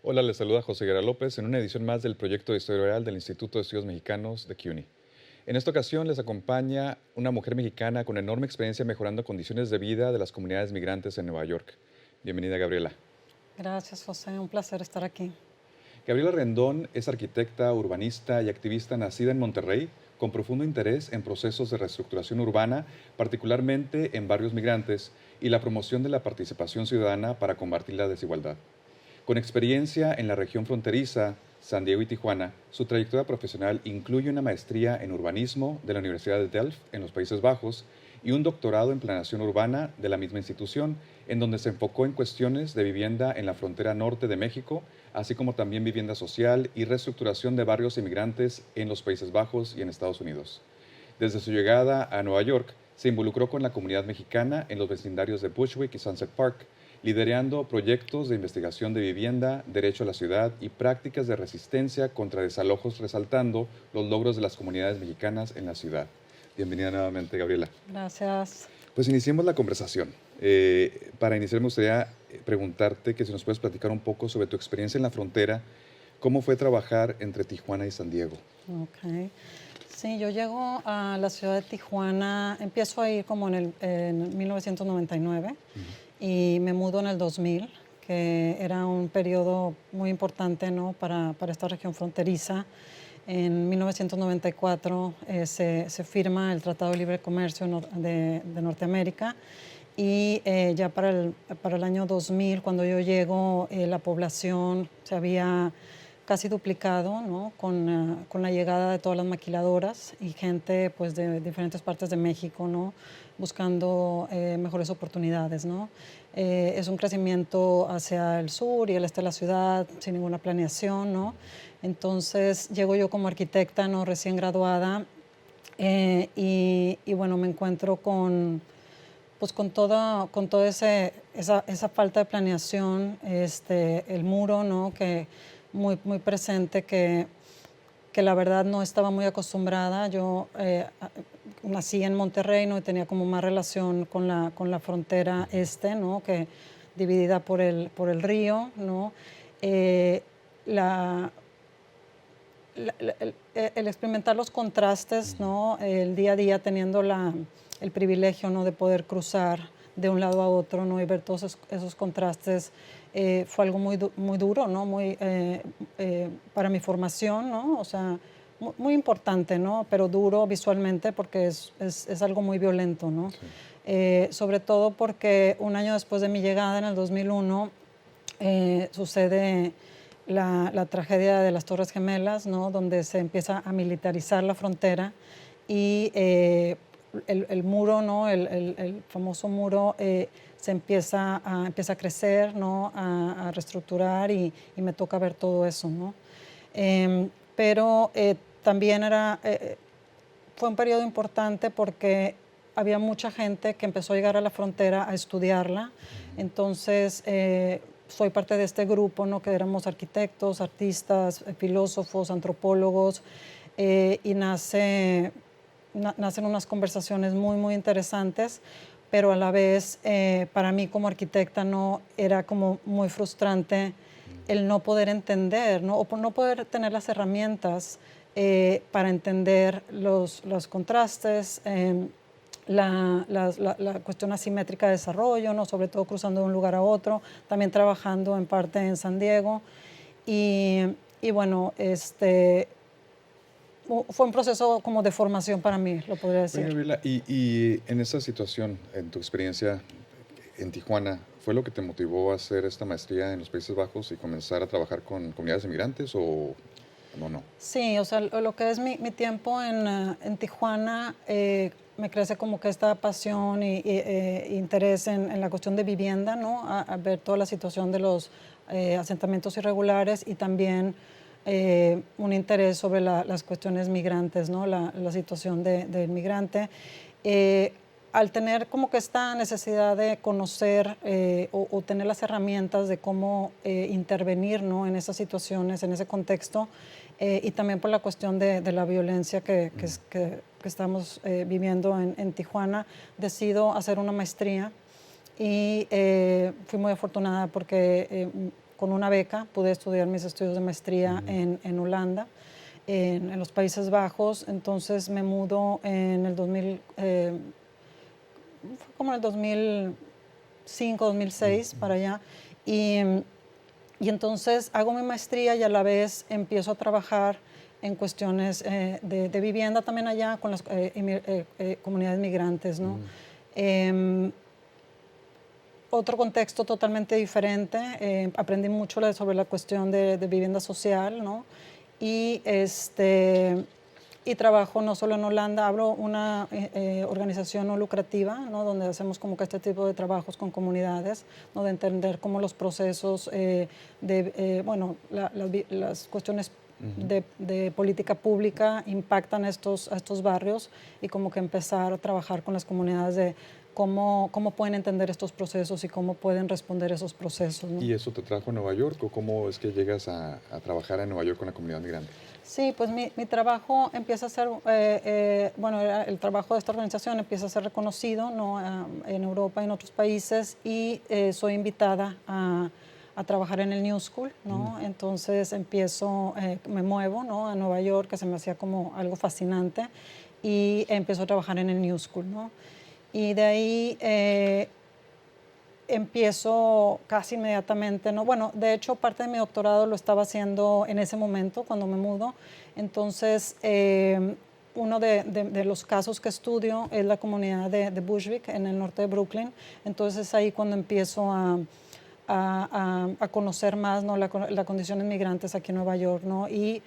Hola, les saluda José Guerra López en una edición más del proyecto de Historia Real del Instituto de Estudios Mexicanos de CUNY. En esta ocasión les acompaña una mujer mexicana con enorme experiencia mejorando condiciones de vida de las comunidades migrantes en Nueva York. Bienvenida, Gabriela. Gracias, José. Un placer estar aquí. Gabriela Rendón es arquitecta, urbanista y activista nacida en Monterrey, con profundo interés en procesos de reestructuración urbana, particularmente en barrios migrantes, y la promoción de la participación ciudadana para combatir la desigualdad. Con experiencia en la región fronteriza, San Diego y Tijuana, su trayectoria profesional incluye una maestría en urbanismo de la Universidad de Delft en los Países Bajos y un doctorado en planeación urbana de la misma institución, en donde se enfocó en cuestiones de vivienda en la frontera norte de México, así como también vivienda social y reestructuración de barrios inmigrantes en los Países Bajos y en Estados Unidos. Desde su llegada a Nueva York, se involucró con la comunidad mexicana en los vecindarios de Bushwick y Sunset Park, liderando proyectos de investigación de vivienda, derecho a la ciudad y prácticas de resistencia contra desalojos, resaltando los logros de las comunidades mexicanas en la ciudad. Bienvenida nuevamente, Gabriela. Gracias. Pues iniciemos la conversación. Para iniciar me gustaría preguntarte que si nos puedes platicar un poco sobre tu experiencia en la frontera, cómo fue trabajar entre Tijuana y San Diego. Ok. Sí, yo llego a la ciudad de Tijuana, empiezo a ir como en 1999 y me mudo en el 2000, que era un periodo muy importante, ¿no? para esta región fronteriza. En 1994 se firma el Tratado de Libre Comercio de Norteamérica y ya para el año 2000, cuando yo llego, la población se había casi duplicado, ¿no? Con la llegada de todas las maquiladoras y gente pues, de diferentes partes de México, ¿no? Buscando mejores oportunidades, ¿no? Es un crecimiento hacia el sur y el este de la ciudad sin ninguna planeación, ¿no? Entonces llego yo como arquitecta, ¿no? Recién graduada, y bueno, me encuentro pues con toda esa falta de planeación, el muro, ¿no? Que muy presente, que la verdad no estaba muy acostumbrada. Yo nací en Monterrey, ¿no? Y tenía como más relación con la frontera este, ¿no? Que dividida por el río, ¿no? Eh, la, el experimentar los contrastes, ¿no? El día a día teniendo el privilegio, ¿no? De poder cruzar de un lado a otro, ¿no? Y ver todos esos contrastes, fue algo muy duro, ¿no? Para mi formación, ¿no? O sea, muy importante, ¿no? Pero duro visualmente porque es algo muy violento, ¿no? Sí. Sobre todo porque un año después de mi llegada, en el 2001, sucede la tragedia de las Torres Gemelas, ¿no? Donde se empieza a militarizar la frontera y el muro, ¿no? El famoso muro, empieza a crecer, ¿no? A reestructurar y me toca ver todo eso, ¿no? Pero también fue un periodo importante porque había mucha gente que empezó a llegar a la frontera a estudiarla. Entonces, soy parte de este grupo, ¿no? Que éramos arquitectos, artistas, filósofos, antropólogos, y nacen unas conversaciones muy interesantes, pero a la vez, para mí como arquitecta, no era como muy frustrante el no poder entender, ¿no? O por no poder tener las herramientas para entender los contrastes, la cuestión asimétrica de desarrollo, ¿no? Sobre todo cruzando de un lugar a otro, también trabajando en parte en San Diego. Y bueno, fue un proceso como de formación para mí, lo podría Oye, decir. Gabriela, y en esa situación, en tu experiencia en Tijuana, ¿fue lo que te motivó a hacer esta maestría en los Países Bajos y comenzar a trabajar con comunidades inmigrantes o no? Sí, o sea, lo que es mi tiempo en Tijuana, me crece como que esta pasión interés en la cuestión de vivienda, ¿no? A ver toda la situación de los asentamientos irregulares y también un interés sobre las cuestiones migrantes, ¿no? La situación del migrante. Eh, Al tener como que esta necesidad de conocer o tener las herramientas de cómo intervenir, ¿no? En esas situaciones, en ese contexto, y también por la cuestión de la violencia que estamos viviendo en Tijuana, decido hacer una maestría y fui muy afortunada porque con una beca pude estudiar mis estudios de maestría en Holanda, en los Países Bajos. Entonces me mudo en el 2000, fue como en el 2005, 2006, para allá. Y entonces hago mi maestría y a la vez empiezo a trabajar en cuestiones de vivienda también allá con las comunidades migrantes, ¿no? Otro contexto totalmente diferente. Aprendí mucho sobre la cuestión de vivienda social, ¿no? Y, y trabajo no solo en Holanda, abro una organización no lucrativa, ¿no? Donde hacemos como que este tipo de trabajos con comunidades, ¿no? De entender cómo los procesos bueno, las cuestiones de política pública impactan a estos barrios y como que empezar a trabajar con las comunidades de cómo pueden entender estos procesos y cómo pueden responder a esos procesos, ¿no? ¿Y eso te trajo a Nueva York o cómo es que llegas a trabajar en Nueva York con la comunidad migrante? Sí, pues mi trabajo empieza a ser, bueno, el trabajo de esta organización empieza a ser reconocido, ¿no? En Europa y en otros países, y soy invitada a trabajar en el New School, ¿no? Entonces me muevo, ¿no? A Nueva York, que se me hacía como algo fascinante, y empiezo a trabajar en el New School, ¿no? Y de ahí empiezo casi inmediatamente, ¿no? Bueno, de hecho, parte de mi doctorado lo estaba haciendo en ese momento, cuando me mudo. Entonces, uno de los casos que estudio es la comunidad de Bushwick, en el norte de Brooklyn. Entonces, es ahí cuando empiezo a conocer más, ¿no? la condición de migrantes aquí en Nueva York, ¿no? Y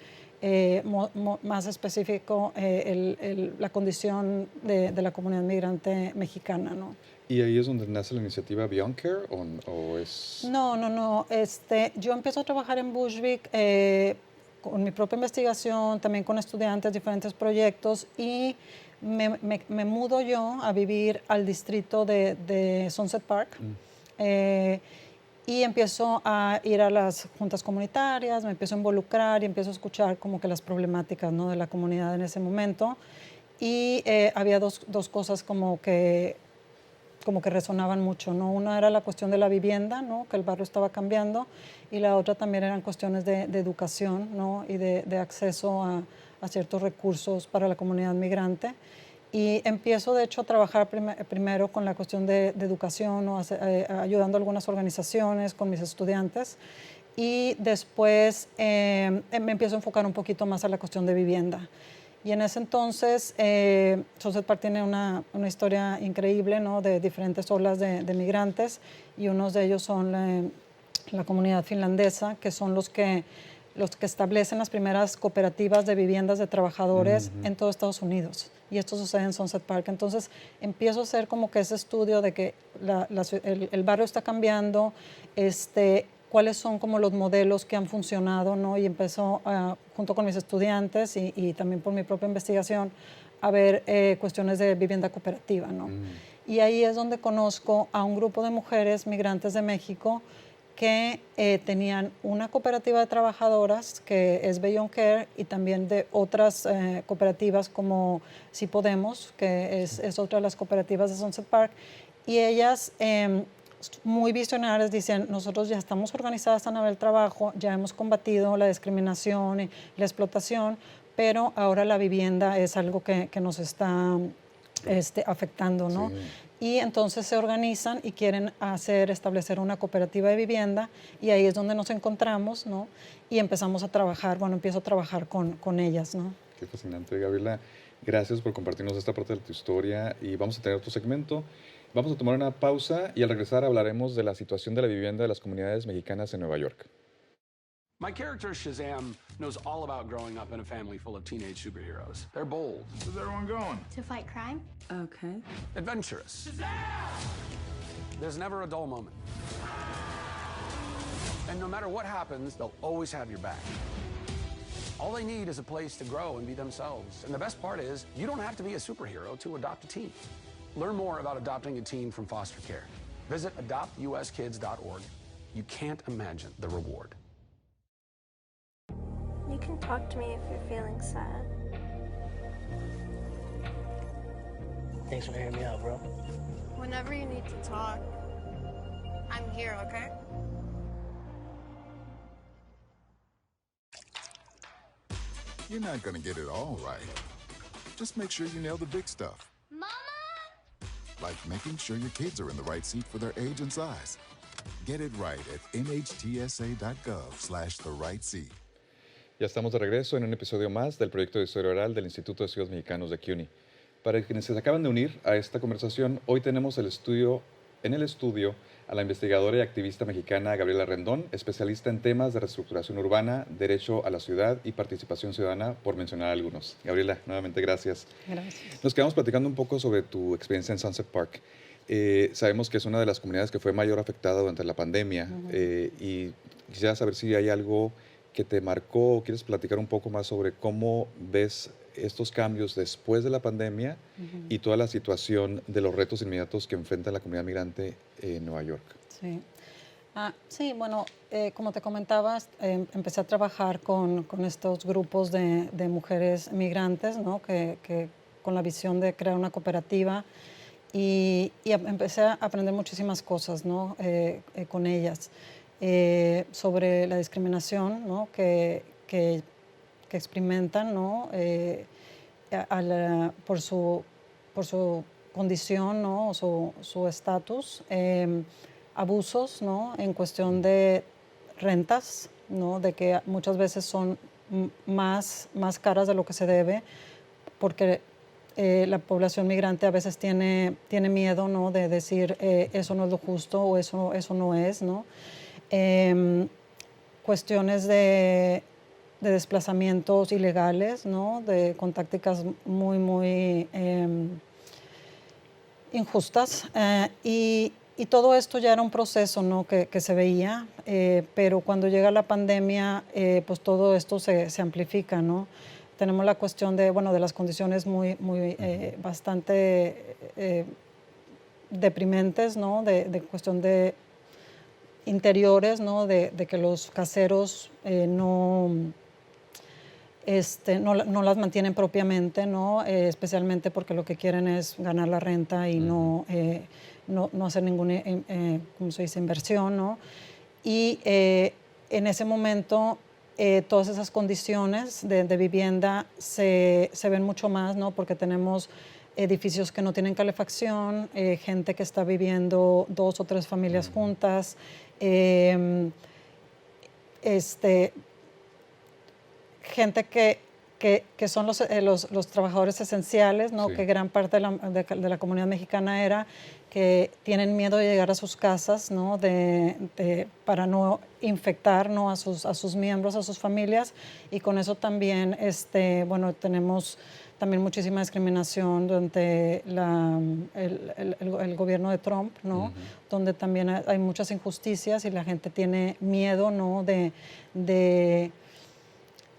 más específico, la condición de la comunidad migrante mexicana, ¿no? ¿Y ahí es donde nace la iniciativa Beyond Care o es...? No. Yo empiezo a trabajar en Bushwick con mi propia investigación, también con estudiantes, diferentes proyectos, y me mudo yo a vivir al distrito de Sunset Park. Y empiezo a ir a las juntas comunitarias, me empiezo a involucrar y empiezo a escuchar como que las problemáticas, ¿no? De la comunidad en ese momento. Y había dos cosas como que resonaban mucho, ¿no? Una era la cuestión de la vivienda, ¿no? Que el barrio estaba cambiando, y la otra también eran cuestiones de educación, ¿no? Y de acceso a ciertos recursos para la comunidad migrante. Y empiezo, de hecho, a trabajar primero con la cuestión de educación, ¿no? Ayudando a algunas organizaciones con mis estudiantes, y después me empiezo a enfocar un poquito más a la cuestión de vivienda. Y en ese entonces, Sunset Park tiene una historia increíble, ¿no? De diferentes olas de migrantes, y unos de ellos son la comunidad finlandesa, que son los que establecen las primeras cooperativas de viviendas de trabajadores en todo Estados Unidos. Y esto sucede en Sunset Park. Entonces, empiezo a hacer como que ese estudio de que el barrio está cambiando, cuáles son como los modelos que han funcionado, ¿no? Y empezó, junto con mis estudiantes y también por mi propia investigación, a ver cuestiones de vivienda cooperativa, ¿no? Y ahí es donde conozco a un grupo de mujeres migrantes de México que tenían una cooperativa de trabajadoras, que es Beyond Care, y también de otras cooperativas como Si Podemos, que es otra de las cooperativas de Sunset Park. Y ellas, muy visionarias, dicen: nosotros ya estamos organizadas a nivel del trabajo, ya hemos combatido la discriminación y la explotación, pero ahora la vivienda es algo que nos está afectando, ¿no? Sí. Y entonces se organizan y quieren establecer una cooperativa de vivienda, y ahí es donde nos encontramos, ¿no? Y empezamos a trabajar, empiezo a trabajar con ellas, ¿no? Qué fascinante, Gabriela. Gracias por compartirnos esta parte de tu historia, y vamos a tener otro segmento. Vamos a tomar una pausa y al regresar hablaremos de la situación de la vivienda de las comunidades mexicanas en Nueva York. My character, Shazam, knows all about growing up in a family full of teenage superheroes. They're bold. Where's everyone going? To fight crime? Okay. Adventurous. Shazam! There's never a dull moment. And no matter what happens, they'll always have your back. All they need is a place to grow and be themselves. And the best part is, you don't have to be a superhero to adopt a teen. Learn more about adopting a teen from foster care. Visit adoptuskids.org. You can't imagine the reward. You can talk to me if you're feeling sad. Thanks for hearing me out, bro. Whenever you need to talk, I'm here, okay? You're not going to get it all right. Just make sure you nail the big stuff. Mama! Like making sure your kids are in the right seat for their age and size. Get it right at nhtsa.gov/the-right-seat. Ya estamos de regreso en un episodio más del proyecto de historia oral del Instituto de Estudios Mexicanos de CUNY. Para quienes se acaban de unir a esta conversación, hoy tenemos en el estudio a la investigadora y activista mexicana Gabriela Rendón, especialista en temas de reestructuración urbana, derecho a la ciudad y participación ciudadana, por mencionar algunos. Gabriela, nuevamente gracias. Gracias. Nos quedamos platicando un poco sobre tu experiencia en Sunset Park. Sabemos que es una de las comunidades que fue mayor afectada durante la pandemia y quisiera saber si hay algo que te marcó o quieres platicar un poco más sobre cómo ves estos cambios después de la pandemia y toda la situación de los retos inmediatos que enfrenta la comunidad migrante en Nueva York. Sí. Sí, bueno, como te comentabas, empecé a trabajar con estos grupos de mujeres migrantes, ¿no? que con la visión de crear una cooperativa y empecé a aprender muchísimas cosas, ¿no? Con ellas sobre la discriminación, ¿no? que experimentan, ¿no? Por su condición, ¿no? O su estatus, abusos, ¿no? En cuestión de rentas, ¿no? De que muchas veces son más caras de lo que se debe, porque la población migrante a veces tiene miedo, ¿no? De decir eso no es lo justo o eso no es, ¿no? Cuestiones de desplazamientos ilegales, ¿no? Con tácticas muy injustas. Y todo esto ya era un proceso, ¿no? que se veía, pero cuando llega la pandemia, pues todo esto se amplifica, ¿no? Tenemos la cuestión de las condiciones bastante deprimentes, ¿no? De cuestión de interiores, ¿no? De que los caseros no las mantienen propiamente, ¿no? Especialmente porque lo que quieren es ganar la renta y no hacer ninguna ¿cómo se dice? Inversión, ¿no? Y en ese momento todas esas condiciones de vivienda se ven mucho más, ¿no? Porque tenemos edificios que no tienen calefacción, gente que está viviendo 2 o 3 familias juntas, gente que son los trabajadores esenciales, ¿no? Sí. Que gran parte de la comunidad mexicana era que tienen miedo de llegar a sus casas, ¿no? Para no infectar, ¿no? a sus miembros, a sus familias, y con eso también tenemos también muchísima discriminación durante el gobierno de Trump, ¿no? Donde también hay muchas injusticias y la gente tiene miedo, ¿no? de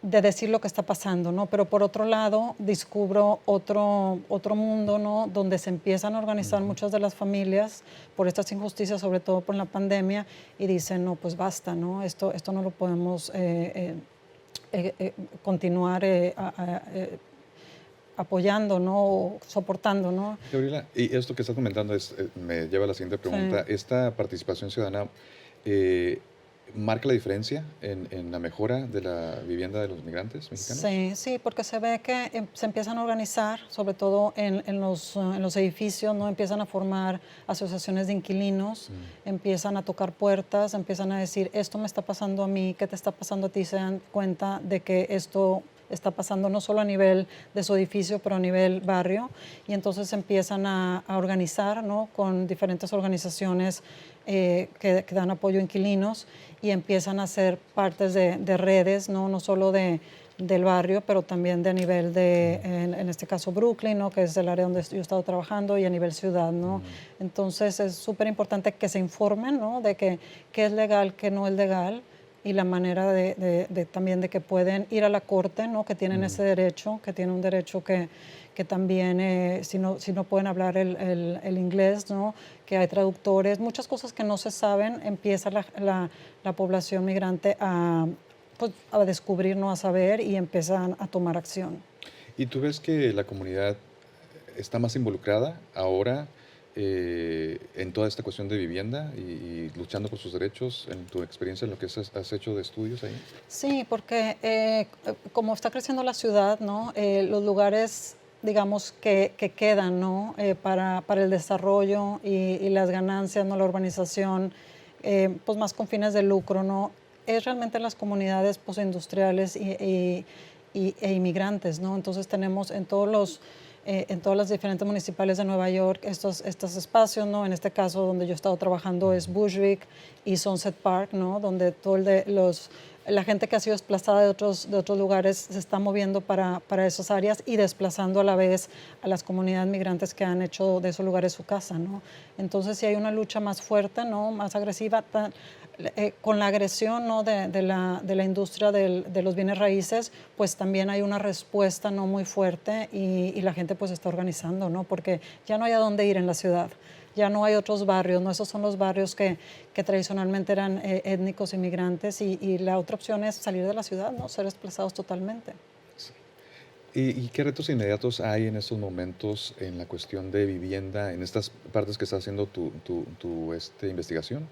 decir lo que está pasando, ¿no? Pero por otro lado, descubro otro mundo, ¿no? Donde se empiezan a organizar muchas de las familias por estas injusticias, sobre todo por la pandemia, y dicen, no, pues basta, ¿no? Esto no lo podemos continuar apoyando, ¿no? O soportando, ¿no? Gabriela, y esto que estás comentando me lleva a la siguiente pregunta. Sí. ¿Esta participación ciudadana marca la diferencia en la mejora de la vivienda de los migrantes mexicanos? Sí, porque se ve que se empiezan a organizar, sobre todo en los edificios, ¿no? Empiezan a formar asociaciones de inquilinos, empiezan a tocar puertas, empiezan a decir, esto me está pasando a mí, ¿qué te está pasando a ti? Se dan cuenta de que esto está pasando no solo a nivel de su edificio, pero a nivel barrio, y entonces empiezan a organizar, ¿no? Con diferentes organizaciones que dan apoyo a inquilinos, y empiezan a ser partes de redes, no solo del barrio, pero también de a nivel en este caso Brooklyn, ¿no? Que es el área donde yo he estado trabajando, y a nivel ciudad, ¿no? Entonces es súper importante que se informen, ¿no? De qué es legal, qué no es legal, y la manera también de que pueden ir a la corte, ¿no? Que tienen ese derecho, que tienen un derecho que también, si no pueden hablar el inglés, ¿no? Que hay traductores, muchas cosas que no se saben, empieza la población migrante a descubrir, ¿no? A saber, y empiezan a tomar acción. ¿Y tú ves que la comunidad está más involucrada ahora en toda esta cuestión de vivienda y y luchando por sus derechos en tu experiencia, en lo que has hecho de estudios ahí? Sí, porque como está creciendo la ciudad, ¿no? Los lugares, digamos, que quedan, ¿no? Para el desarrollo y las ganancias, ¿no? La urbanización, pues más con fines de lucro, ¿no? Es realmente las comunidades postindustriales e inmigrantes, ¿no? Entonces tenemos en todas las diferentes municipales de Nueva York estos espacios, ¿no? En este caso, donde yo he estado trabajando es Bushwick y Sunset Park, ¿no? Donde la gente que ha sido desplazada de otros lugares se está moviendo para esas áreas y desplazando a la vez a las comunidades migrantes que han hecho de esos lugares su casa, ¿no? Entonces, si hay una lucha más fuerte, ¿no? Más agresiva, con la agresión, ¿no? de la industria de los bienes raíces, pues también hay una respuesta, ¿no? Muy fuerte y la gente pues está organizando, ¿no? Porque ya no hay a dónde ir en la ciudad, ya no hay otros barrios, ¿no? Esos son los barrios que tradicionalmente eran étnicos inmigrantes y la otra opción es salir de la ciudad, ¿no? Ser desplazados totalmente. ¿Y qué retos inmediatos hay en estos momentos en la cuestión de vivienda, en estas partes que está haciendo tu investigación?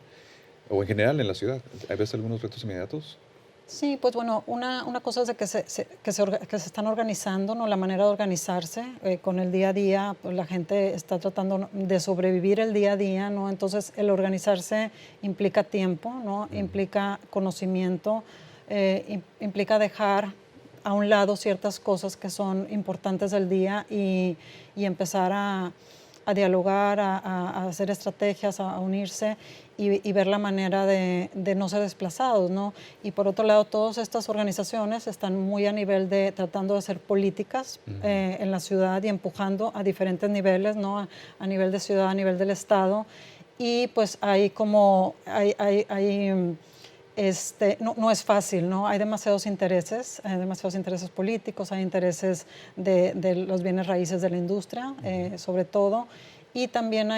O en general en la ciudad. ¿Hay ves algunos retos inmediatos? Sí, pues bueno, una cosa es de que se están organizando, ¿no? La manera de organizarse con el día a día, pues la gente está tratando de sobrevivir el día a día, ¿no? Entonces, el organizarse implica tiempo, ¿no? Implica conocimiento, implica dejar a un lado ciertas cosas que son importantes del día y empezar a dialogar, a hacer estrategias, a unirse y ver la manera de no ser desplazados, ¿no? Y por otro lado, todas estas organizaciones están muy a nivel de tratando de hacer políticas en la ciudad y empujando a diferentes niveles, ¿no? A nivel de ciudad, a nivel del Estado. Y pues no es fácil, ¿no? Hay demasiados intereses políticos, hay intereses de los bienes raíces de la industria, sobre todo, y también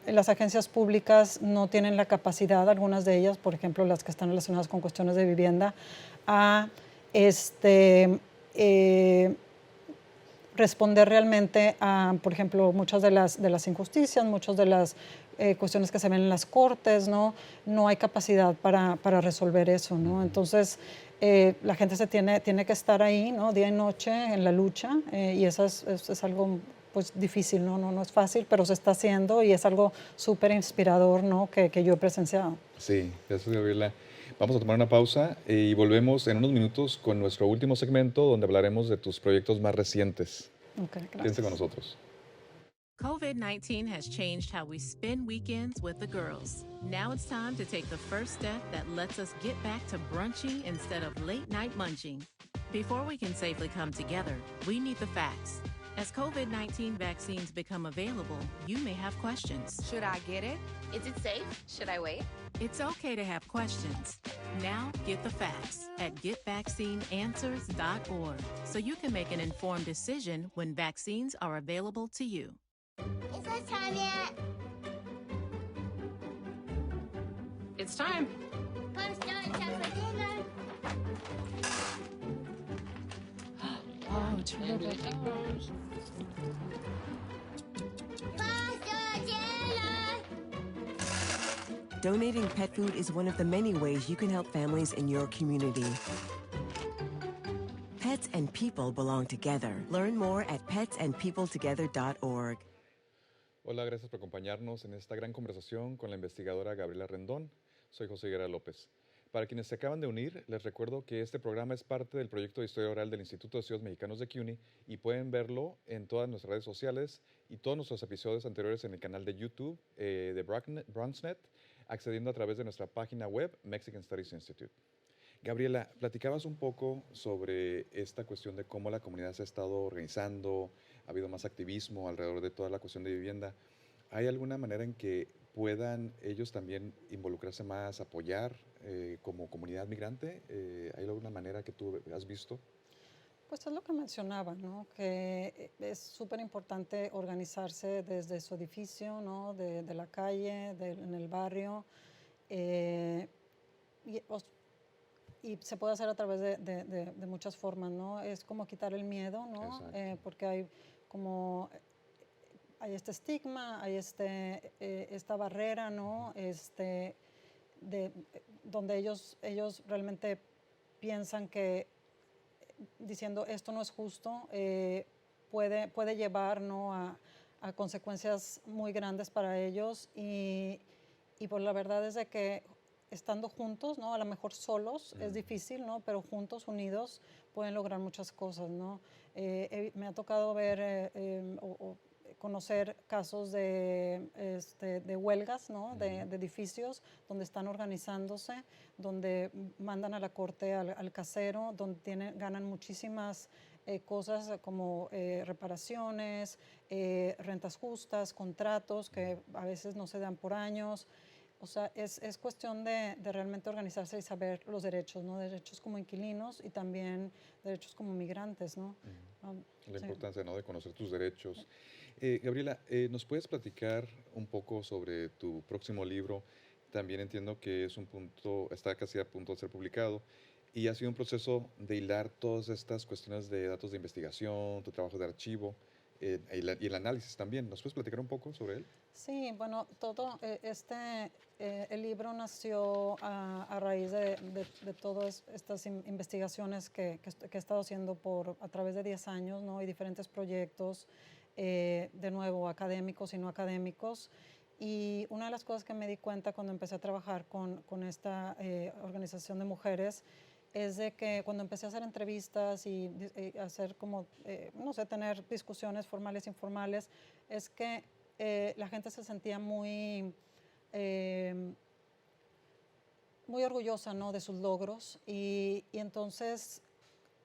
las agencias públicas no tienen la capacidad, algunas de ellas, por ejemplo, las que están relacionadas con cuestiones de vivienda, a responder realmente a, por ejemplo, muchas de las injusticias, muchas de las cuestiones que se ven en las cortes, ¿no? No hay capacidad para resolver eso, ¿no? Entonces, la gente tiene que estar ahí, ¿no? Día y noche en la lucha y eso es algo pues difícil, ¿no? No es fácil, pero se está haciendo y es algo súper inspirador, ¿no? Que yo he presenciado. Sí, gracias, Gabriela. Vamos a tomar una pausa y volvemos en unos minutos con nuestro último segmento donde hablaremos de tus proyectos más recientes. Okay, Quédense con gracias. nosotros. COVID-19 has changed how we spend weekends with the girls. Now it's time to take the first step that lets us get back to brunching instead of late night munching. Before we can safely come together, we need the facts. As COVID-19 vaccines become available, you may have questions. Should I get it? Is it safe? Should I wait? It's okay to have questions. Now get the facts at getvaccineanswers.org so you can make an informed decision when vaccines are available to you. Is it time yet? It's time. Mom's doing time for dinner. Oh, it's really big. Pasta dinner! Donating pet food is one of the many ways you can help families in your community. Pets and people belong together. Learn more at petsandpeopletogether.org. Hola, gracias por acompañarnos en esta gran conversación con la investigadora Gabriela Rendón. Soy José Higuera López. Para quienes se acaban de unir, les recuerdo que este programa es parte del proyecto de historia oral del Instituto de Estudios Mexicanos de CUNY y pueden verlo en todas nuestras redes sociales y todos nuestros episodios anteriores en el canal de YouTube de BronxNet, accediendo a través de nuestra página web Mexican Studies Institute. Gabriela, platicabas un poco sobre esta cuestión de cómo la comunidad se ha estado organizando, ha habido más activismo alrededor de toda la cuestión de vivienda. ¿Hay alguna manera en que puedan ellos también involucrarse más, apoyar como comunidad migrante? ¿Hay alguna manera que tú has visto? Pues es lo que mencionaba, ¿no? Que es súper importante organizarse desde su edificio, ¿no? De la calle, en el barrio. Y se puede hacer a través de muchas formas, ¿no? Es como quitar el miedo, ¿no? Porque hay como hay este estigma, hay esta barrera, ¿no? Donde ellos realmente piensan que diciendo esto no es justo, puede llevar, ¿no? a consecuencias muy grandes para ellos y pues la verdad es de que estando juntos, ¿no? A lo mejor solos es difícil, ¿no? Pero juntos, unidos, pueden lograr muchas cosas, ¿no? Me ha tocado ver o conocer casos de huelgas, ¿no? De edificios donde están organizándose, donde mandan a la corte al casero, donde ganan muchísimas cosas como reparaciones, rentas justas, contratos que a veces no se dan por años. O sea, es cuestión de realmente organizarse y saber los derechos, ¿no? Derechos como inquilinos y también derechos como migrantes, ¿no? La Sí. importancia, ¿no? De conocer tus derechos. Gabriela, ¿nos puedes platicar un poco sobre tu próximo libro? También entiendo que es está casi a punto de ser publicado y ha sido un proceso de hilar todas estas cuestiones de datos de investigación, tu trabajo de archivo y el análisis también. ¿Nos puedes platicar un poco sobre él? Sí, bueno, el libro nació a raíz de todas estas investigaciones que he estado haciendo a través de 10 años, ¿no? Y diferentes proyectos, de nuevo, académicos y no académicos. Y una de las cosas que me di cuenta cuando empecé a trabajar con esta organización de mujeres es de que cuando empecé a hacer entrevistas y hacer como, no sé, tener discusiones formales e informales, es que la gente se sentía muy orgullosa, ¿no? De sus logros y entonces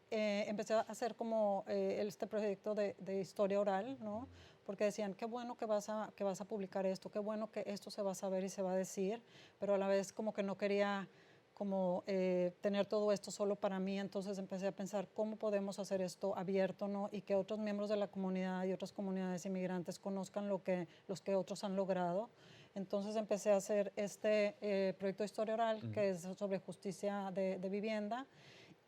empecé a hacer como este proyecto de historia oral, ¿no? Porque decían, qué bueno que vas a publicar esto, qué bueno que esto se va a saber y se va a decir, pero a la vez como que no quería como tener todo esto solo para mí, entonces empecé a pensar cómo podemos hacer esto abierto, ¿no? Y que otros miembros de la comunidad y otras comunidades inmigrantes conozcan los que otros han logrado. Entonces empecé a hacer este proyecto de historia oral, que es sobre justicia de vivienda,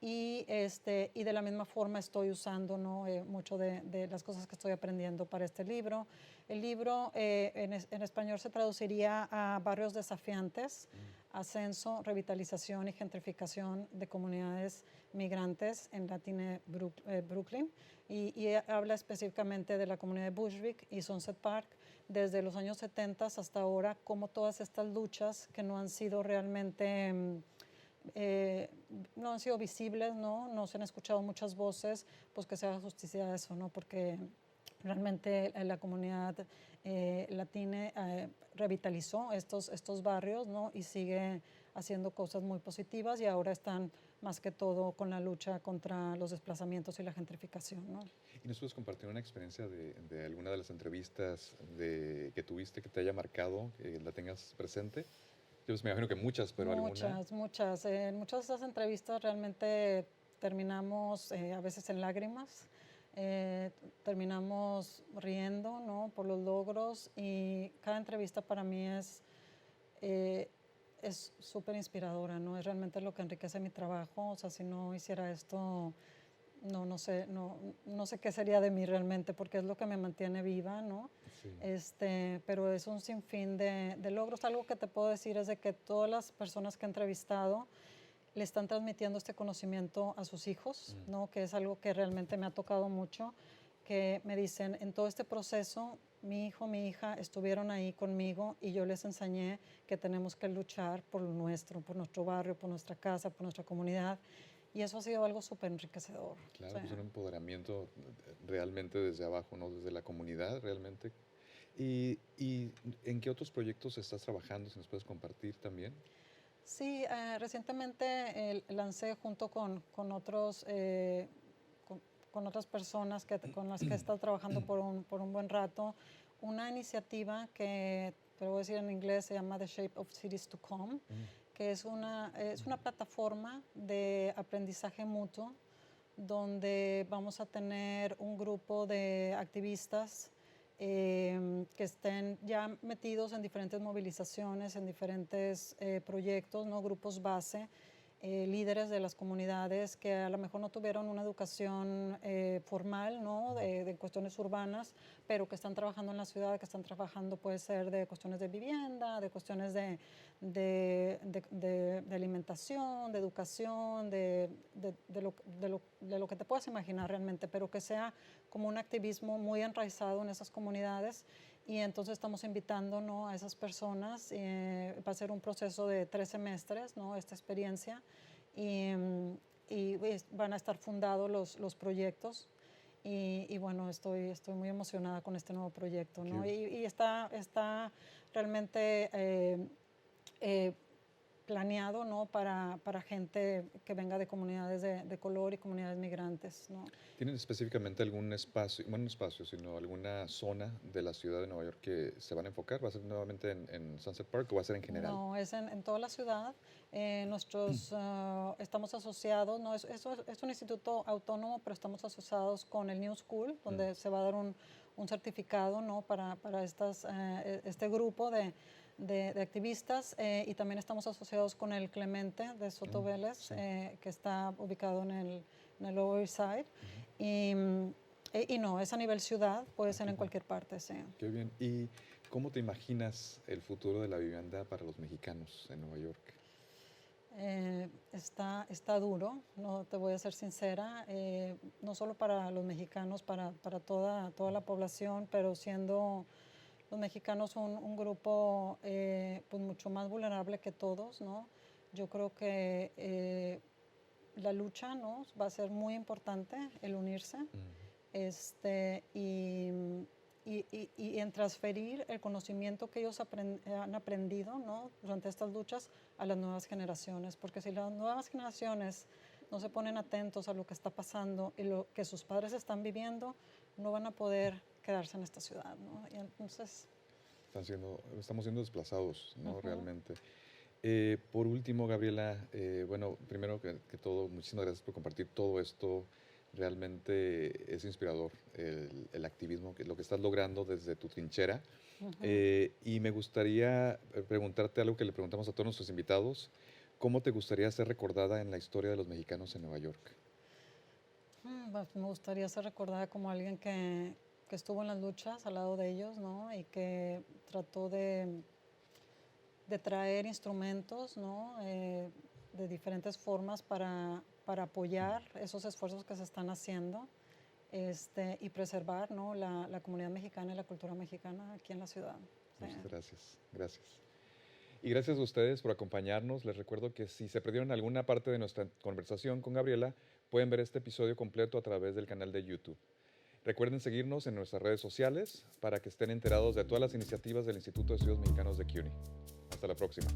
y de la misma forma estoy usando, ¿no? Mucho de las cosas que estoy aprendiendo para este libro. El libro en español se traduciría a Barrios Desafiantes, Ascenso, Revitalización y Gentrificación de Comunidades Migrantes en Brooklyn, y habla específicamente de la comunidad de Bushwick y Sunset Park desde los años 70 hasta ahora, como todas estas luchas que no han sido realmente no han sido visibles, ¿no? No se han escuchado muchas voces, pues que se haga justicia a eso, ¿no? Porque realmente la comunidad latina revitalizó estos barrios, ¿no? Y sigue haciendo cosas muy positivas y ahora están más que todo con la lucha contra los desplazamientos y la gentrificación, ¿no? ¿Y nos puedes compartir una experiencia de alguna de las entrevistas que tuviste que te haya marcado, que la tengas presente? Yo pues me imagino que muchas, pero alguna. Muchas. En muchas de esas entrevistas realmente terminamos a veces en lágrimas, terminamos riendo, ¿no? Por los logros y cada entrevista para mí es súper inspiradora, ¿no? Es realmente lo que enriquece mi trabajo. O sea, si no hiciera esto, no sé qué sería de mí realmente, porque es lo que me mantiene viva, ¿no? Sí. Pero es un sinfín de logros. Algo que te puedo decir es de que todas las personas que he entrevistado le están transmitiendo este conocimiento a sus hijos, ¿no? Que es algo que realmente me ha tocado mucho, que me dicen, en todo este proceso, mi hijo, mi hija estuvieron ahí conmigo y yo les enseñé que tenemos que luchar por lo nuestro, por nuestro barrio, por nuestra casa, por nuestra comunidad. Y eso ha sido algo súper enriquecedor. Claro, Sí. pues un empoderamiento realmente desde abajo, ¿no? Desde la comunidad, realmente. ¿Y en qué otros proyectos estás trabajando? Si nos puedes compartir también. Sí, recientemente lancé junto con otras personas con las que he estado trabajando por un buen rato una iniciativa que, te lo voy a decir en inglés, se llama The Shape of Cities to Come, que es una plataforma de aprendizaje mutuo donde vamos a tener un grupo de activistas que estén ya metidos en diferentes movilizaciones, en diferentes proyectos, ¿no? Grupos base, líderes de las comunidades que a lo mejor no tuvieron una educación formal, ¿no? De cuestiones urbanas, pero que están trabajando en la ciudad, que están trabajando, puede ser de cuestiones de vivienda, de cuestiones de alimentación, de educación, de lo que te puedas imaginar realmente, pero que sea como un activismo muy enraizado en esas comunidades. Y entonces estamos invitando, ¿no?, a esas personas. Va a ser un proceso de 3 semestres, ¿no?, esta experiencia. Y van a estar fundados los proyectos. Y bueno, estoy muy emocionada con este nuevo proyecto, ¿no? Y está realmente planeado, ¿no?, para gente que venga de comunidades de color y comunidades migrantes, ¿no? ¿Tienen específicamente algún espacio, bueno, no espacio, sino alguna zona de la ciudad de Nueva York que se van a enfocar? ¿Va a ser nuevamente en Sunset Park o va a ser en general? No, es en toda la ciudad. Estamos asociados, no, es un instituto autónomo, pero estamos asociados con el New School, donde se va a dar un certificado, ¿no?, para este grupo de activistas, y también estamos asociados con el Clemente de Soto Vélez, sí. que está ubicado en el Lower East Side. Y no, es a nivel ciudad, puede ser en cualquier parte, sí. Qué bien. ¿Y cómo te imaginas el futuro de la vivienda para los mexicanos en Nueva York? Está duro, no te voy a ser sincera, no solo para los mexicanos, para toda la población, pero siendo los mexicanos un grupo pues mucho más vulnerable que todos, ¿no? Yo creo que la lucha, ¿no?, va a ser muy importante, el unirse, y en transferir el conocimiento que ellos han aprendido, ¿no?, durante estas luchas a las nuevas generaciones, porque si las nuevas generaciones no se ponen atentos a lo que está pasando y lo que sus padres están viviendo, no van a poder quedarse en esta ciudad, ¿no? Y entonces... Estamos siendo desplazados, ¿no? Realmente. Por último, Gabriela, bueno, primero que todo, muchísimas gracias por compartir todo esto. Realmente es inspirador el activismo, lo que estás logrando desde tu trinchera. Y me gustaría preguntarte algo que le preguntamos a todos nuestros invitados. ¿Cómo te gustaría ser recordada en la historia de los mexicanos en Nueva York? Pues me gustaría ser recordada como alguien que estuvo en las luchas al lado de ellos, ¿no?, y que trató de traer instrumentos, ¿no?, de diferentes formas para apoyar esos esfuerzos que se están haciendo, y preservar, ¿no?, la comunidad mexicana y la cultura mexicana aquí en la ciudad. Sí. Muchas gracias. Gracias. Y gracias a ustedes por acompañarnos. Les recuerdo que si se perdieron alguna parte de nuestra conversación con Gabriela, pueden ver este episodio completo a través del canal de YouTube. Recuerden seguirnos en nuestras redes sociales para que estén enterados de todas las iniciativas del Instituto de Estudios Mexicanos de CUNY. Hasta la próxima.